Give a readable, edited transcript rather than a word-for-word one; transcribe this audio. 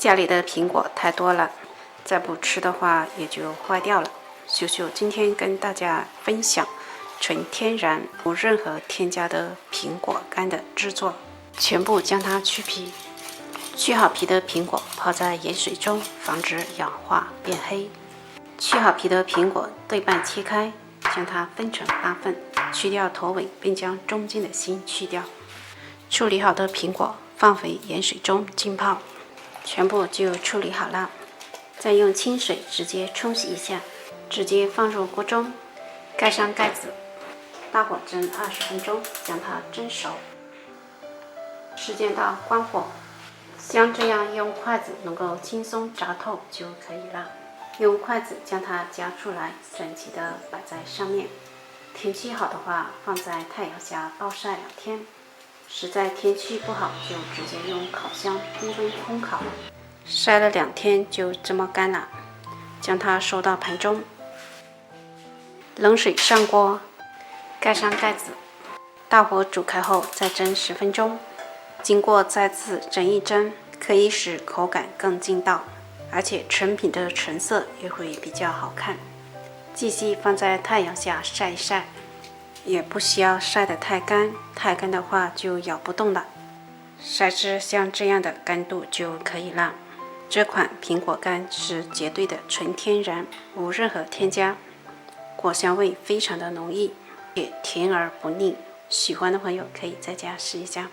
家里的苹果太多了，再不吃的话也就坏掉了。秀秀今天跟大家分享纯天然无任何添加的苹果干的制作，全部将它去皮。去好皮的苹果泡在盐水中，防止氧化变黑。去好皮的苹果对半切开，将它分成8份，去掉头尾，并将中间的芯去掉。处理好的苹果放回盐水中浸泡，全部就处理好了。再用清水直接冲洗一下，直接放入锅中，盖上盖子，大火蒸20分钟，将它蒸熟。时间到，关火。像这样用筷子能够轻松炸透就可以了。用筷子将它夹出来，整齐的摆在上面。天气好的话，放在太阳下暴晒2天。实在天气不好，就直接用烤箱低温烘烤，晒了2天就这么干了。将它收到盘中，冷水上锅，盖上盖子，大火煮开后再蒸10分钟。经过再次蒸一蒸，可以使口感更劲道，而且成品的成色也会比较好看。继续放在太阳下晒一晒，也不需要晒得太干，太干的话就咬不动了。晒至像这样的干度就可以了。这款苹果干是绝对的纯天然，无任何添加，果香味非常的浓郁，也甜而不腻。喜欢的朋友可以在家试一下。